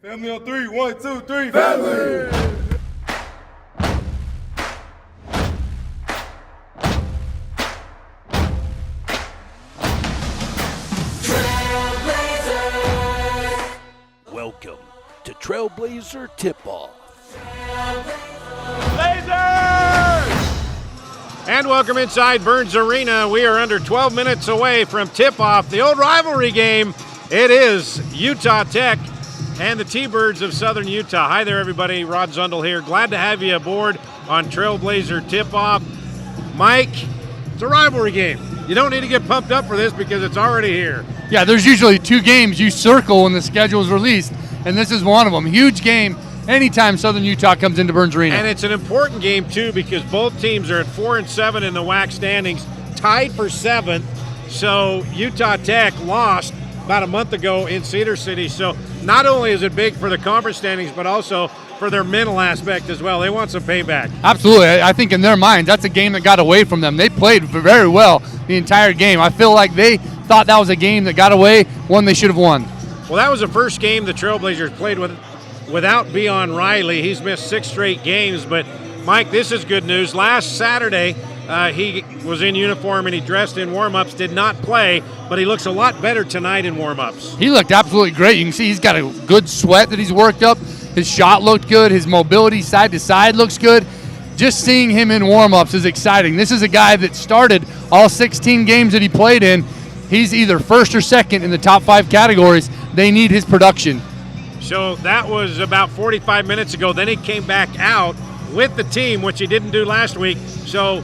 Family on three. 1, 2, 3. Family! Welcome to Trailblazer Tip-Off. And welcome inside Burns Arena. We are under 12 minutes away from tip-off, the old rivalry game. It is Utah Tech and the T-Birds of Southern Utah. Hi there, everybody. Rod Zundel here. Glad to have you aboard on Trailblazer Tip-Off. Mike, it's a rivalry game. You don't need to get pumped up for this because it's already here. Yeah, there's usually two games you circle when the schedule is released, and this is one of them. Huge game anytime Southern Utah comes into Burns Arena. And it's an important game, too, because both teams are at 4-7 in the WAC standings, tied for 7th. So Utah Tech lost about a month ago in Cedar City. So not only is it big for the conference standings, but also for their mental aspect as well. They want some payback. Absolutely. I think in their minds, that's a game that got away from them. They played very well the entire game. I feel like they thought that was a game that got away, one they should have won. Well, that was the first game the Trailblazers played without Beon Riley. He's missed 6 straight games. But, Mike, this is good news. Last Saturday, he was in uniform and he dressed in warm-ups, did not play, but he looks a lot better tonight in warm-ups. He looked absolutely great. You can see he's got a good sweat that he's worked up. His shot looked good. His mobility side to side looks good. Just seeing him in warm-ups is exciting. This is a guy that started all 16 games that he played in. He's either first or second in the top 5 categories. They need his production. So that was about 45 minutes ago. Then he came back out with the team, which he didn't do last week. So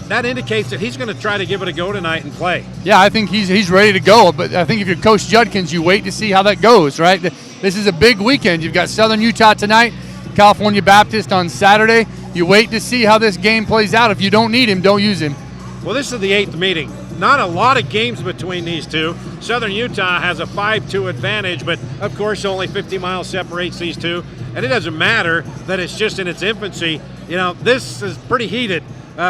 that indicates that he's going to try to give it a go tonight and play. Yeah, I think he's ready to go. But I think if you're Coach Judkins, you wait to see how that goes, right? This is a big weekend. You've got Southern Utah tonight, California Baptist on Saturday. You wait to see how this game plays out. If you don't need him, don't use him. Well, this is the 8th meeting. Not a lot of games between these two. Southern Utah has a 5-2 advantage, but of course only 50 miles separates these two. And it doesn't matter that it's just in its infancy. You know, this is pretty heated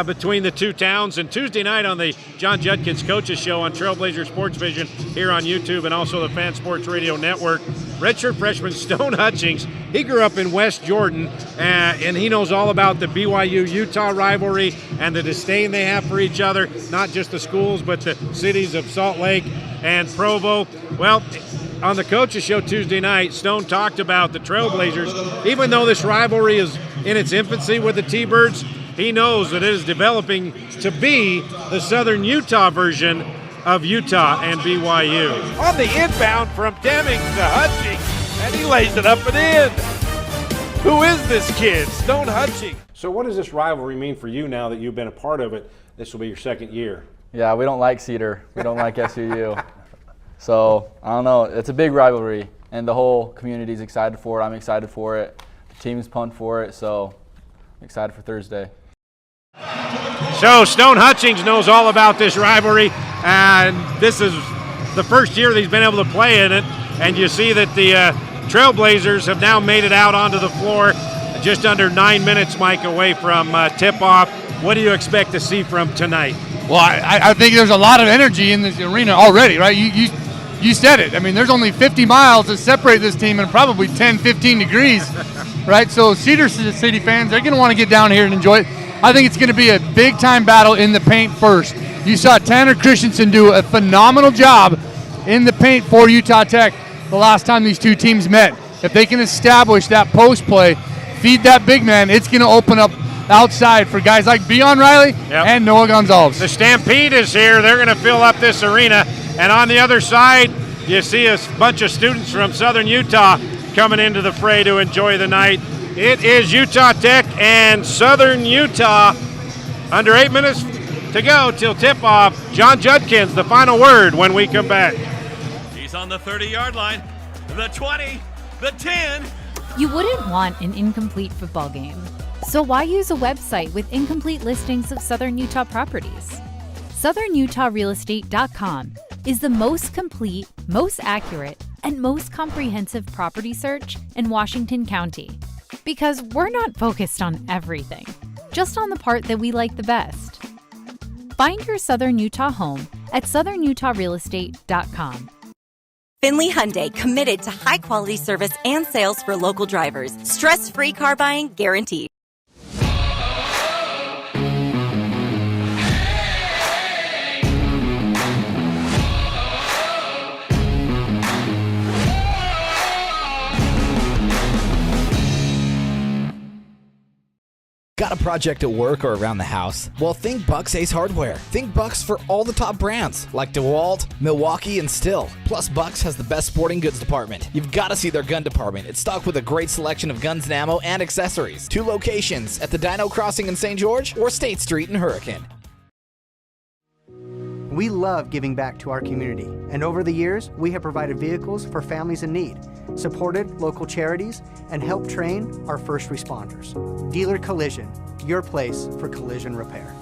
between the two towns. And Tuesday night on the John Judkins Coaches Show on Trailblazer Sports Vision here on YouTube and also the Fan Sports Radio Network, redshirt freshman Stone Hutchings, he grew up in West Jordan, and he knows all about the BYU-Utah rivalry and the disdain they have for each other, not just the schools, but the cities of Salt Lake and Provo. Well, on the Coaches Show Tuesday night, Stone talked about the Trailblazers. Even though this rivalry is in its infancy with the T-Birds, he knows that it is developing to be the Southern Utah version of Utah and BYU. On the inbound from Deming to Hutchings, and he lays it up and in. Who is this kid? Stone Hutchings. So what does this rivalry mean for you now that you've been a part of it? This will be your 2nd year. Yeah, we don't like Cedar. We don't like SUU. So, I don't know. It's a big rivalry, and the whole community is excited for it. I'm excited for it. The team's pumped for it, so I'm excited for Thursday. So Stone Hutchings knows all about this rivalry, and this is the first year that he's been able to play in it. And you see that the Trailblazers have now made it out onto the floor, just under 9 minutes, Mike, away from tip-off. What do you expect to see from tonight? Well, I think there's a lot of energy in this arena already, right? You said it. I mean, there's only 50 miles that separate this team and probably 10, 15 degrees, right? So Cedar City fans, they're going to want to get down here and enjoy it. I think it's going to be a big-time battle in the paint first. You saw Tanner Christensen do a phenomenal job in the paint for Utah Tech the last time these two teams met. If they can establish that post play, feed that big man, it's going to open up outside for guys like Beon Riley and Noah Gonzalez. The Stampede is here. They're going to fill up this arena. And on the other side, you see a bunch of students from Southern Utah coming into the fray to enjoy the night. It is Utah Tech and Southern Utah. Under 8 minutes to go till tip-off. John Judkins, the final word when we come back. He's on the 30-yard line, the 20, the 10. You wouldn't want an incomplete football game. So why use a website with incomplete listings of Southern Utah properties? SouthernUtahRealEstate.com is the most complete, most accurate, and most comprehensive property search in Washington County. Because we're not focused on everything, just on the part that we like the best. Find your Southern Utah home at SouthernUtahRealEstate.com. Finley Hyundai, committed to high-quality service and sales for local drivers. Stress-free car buying guaranteed. Got a project at work or around the house? Well, think Bucks Ace Hardware. Think Bucks for all the top brands like DeWalt, Milwaukee, and Stihl. Plus, Bucks has the best sporting goods department. You've got to see their gun department. It's stocked with a great selection of guns and ammo and accessories. 2 locations at the Dino Crossing in St. George or State Street in Hurricane. We love giving back to our community, and over the years, we have provided vehicles for families in need, supported local charities, and helped train our first responders. Dealer Collision, your place for collision repair.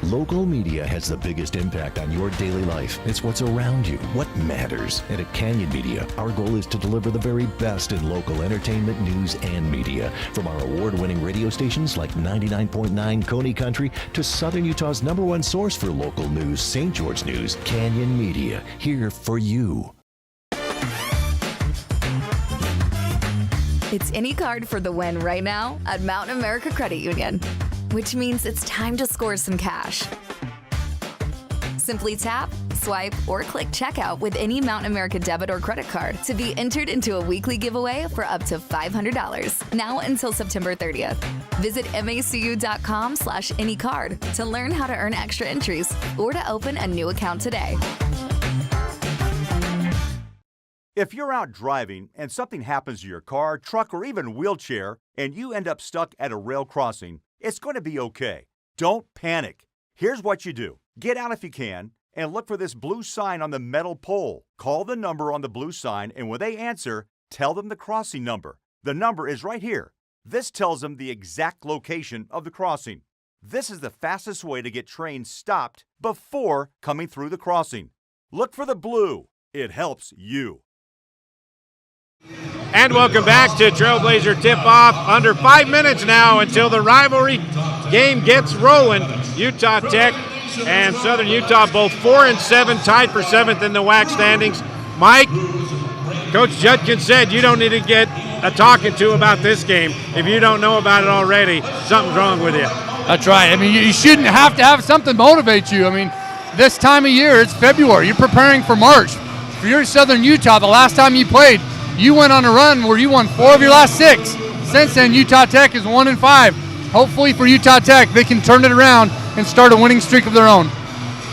Local media has the biggest impact on your daily life. It's what's around you, what matters. And at Canyon Media, our goal is to deliver the very best in local entertainment, news, and media. From our award-winning radio stations like 99.9 Coney Country to Southern Utah's #1 source for local news, St. George News, Canyon Media, here for you. It's any card for the win right now at Mountain America Credit Union, which means it's time to score some cash. Simply tap, swipe, or click checkout with any Mountain America debit or credit card to be entered into a weekly giveaway for up to $500, now until September 30th. Visit macu.com/anycard to learn how to earn extra entries or to open a new account today. If you're out driving and something happens to your car, truck, or even wheelchair, and you end up stuck at a rail crossing, it's going to be okay. Don't panic. Here's what you do. Get out if you can and look for this blue sign on the metal pole. Call the number on the blue sign, and when they answer, tell them the crossing number. The number is right here. This tells them the exact location of the crossing. This is the fastest way to get trains stopped before coming through the crossing. Look for the blue. It helps you. And welcome back to Trailblazer Tip-Off. Under 5 minutes now until the rivalry game gets rolling. Utah Tech and Southern Utah both 4-7, tied for 7th in the WAC standings. Mike, Coach Judkins said you don't need to get a talking to about this game. If you don't know about it already, something's wrong with you. That's right. I mean, you shouldn't have to have something motivate you. I mean, this time of year, it's February. You're preparing for March. If you're in Southern Utah, the last time you played, you went on a run where you won 4 of your last 6. Since then, Utah Tech is 1-5. Hopefully for Utah Tech, they can turn it around and start a winning streak of their own.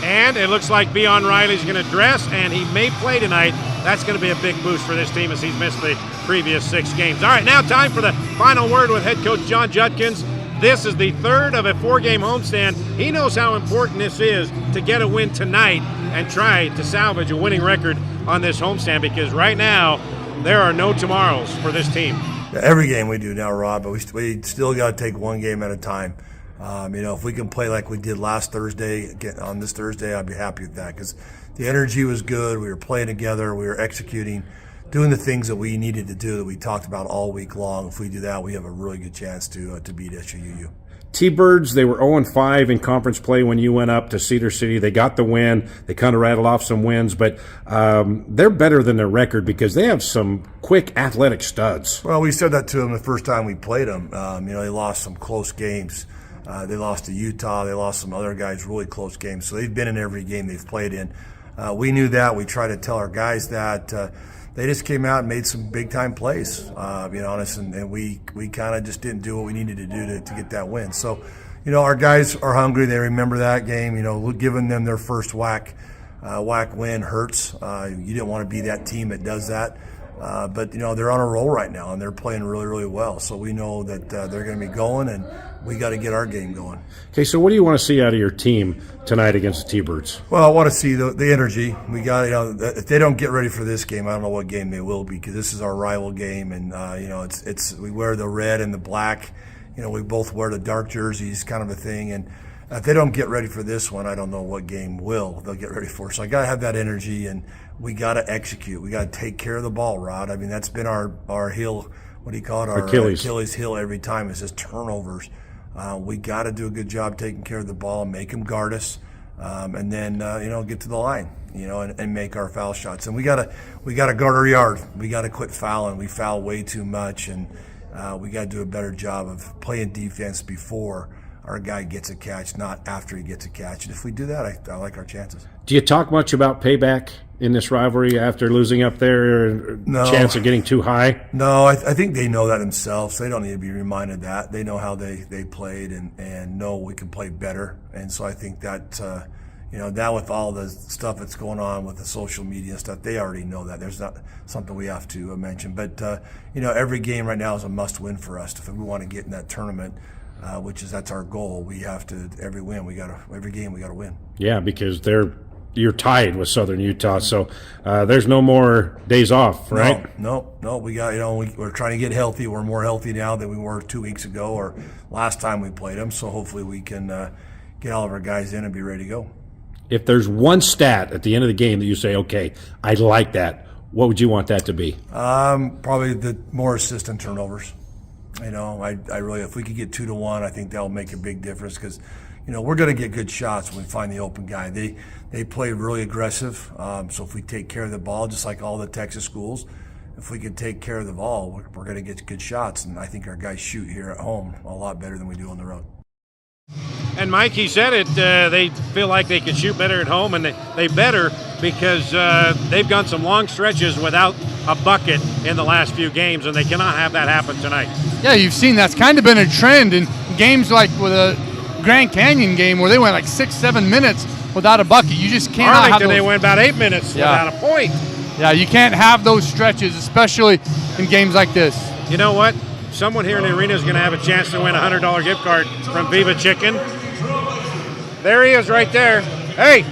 And it looks like Beon Riley's going to dress, and he may play tonight. That's going to be a big boost for this team as he's missed the previous 6 games. All right, now time for the final word with head coach John Judkins. This is the 3rd of a 4-game homestand. He knows how important this is to get a win tonight and try to salvage a winning record on this homestand, because right now, there are no tomorrows for this team. Every game we do now, Rob, but we still got to take one game at a time. If we can play like we did last Thursday, on this Thursday, I'd be happy with that, because the energy was good. We were playing together. We were executing, doing the things that we needed to do that we talked about all week long. If we do that, we have a really good chance to beat SUU. T-Birds, they were 0-5 in conference play when you went up to Cedar City. They got the win. They kind of rattled off some wins, but they're better than their record because they have some quick athletic studs. Well, we said that to them the first time we played them. They lost some close games. They lost to Utah. They lost some other guys, really close games. So they've been in every game they've played in. We knew that. We tried to tell our guys that. They just came out and made some big-time plays, being honest, and we kind of just didn't do what we needed to do to get that win. So, our guys are hungry. They remember that game. Giving them their first WAC win hurts. You didn't want to be that team that does that. But they're on a roll right now, and they're playing really, really well. So we know that they're going to be going, and we got to get our game going. Okay, so what do you want to see out of your team tonight against the T-Birds? Well, I want to see the energy. We got, if they don't get ready for this game, I don't know what game they will be, because this is our rival game, and it's we wear the red and the black. We both wear the dark jerseys, kind of a thing, and if they don't get ready for this one, I don't know what game they'll get ready for. So I got to have that energy, and we got to execute. We got to take care of the ball, Rod. I mean, that's been our heel. What do you call it? Our Achilles heel every time. It's just turnovers. We got to do a good job taking care of the ball, make them guard us. and then get to the line, and make our foul shots. And we gotta guard our yard. We gotta quit fouling. We foul way too much, and we gotta do a better job of playing defense before our guy gets a catch, not after he gets a catch. And if we do that, I like our chances. Do you talk much about payback in this rivalry after losing up there? No. Chance of getting too high? No, I think they know that themselves. They don't need to be reminded that. They know how they played and know we can play better. And so I think that, now with all the stuff that's going on with the social media stuff, they already know that. There's not something we have to mention. But, every game right now is a must-win for us. If we want to get in that tournament, that's our goal. We have to, every game we got to win. Yeah, because you're tied with Southern Utah, so there's no more days off, right? No. We got, we're trying to get healthy. We're more healthy now than we were 2 weeks ago or last time we played them. So hopefully we can get all of our guys in and be ready to go. If there's one stat at the end of the game that you say, okay, I like that, what would you want that to be? Probably the more assist and turnovers. I really, if we could get 2-1, I think that'll make a big difference because, we're going to get good shots when we find the open guy. They play really aggressive. So if we take care of the ball, just like all the Texas schools, if we can take care of the ball, we're going to get good shots. And I think our guys shoot here at home a lot better than we do on the road. And Mike, he said it, they feel like they can shoot better at home, and they better because they've gone some long stretches without a bucket in the last few games, and they cannot have that happen tonight. Yeah, you've seen that's kind of been a trend in games like with a Grand Canyon game where they went like 6-7 minutes without a bucket. You just can't have Arlington, those. they went about 8 minutes without a point. Yeah, you can't have those stretches, especially in games like this. You know what? Someone here in the arena is going to have a chance to win a $100 gift card from Viva Chicken. There he is right there. Hey!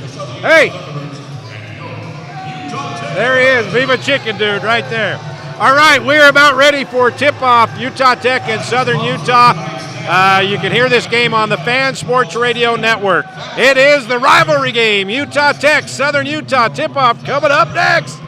There he is, Viva Chicken dude right there. All right, we're about ready for tip-off, Utah Tech and Southern Utah. You can hear this game on the Fan Sports Radio Network. It is the rivalry game, Utah Tech, Southern Utah. Tip-off coming up next.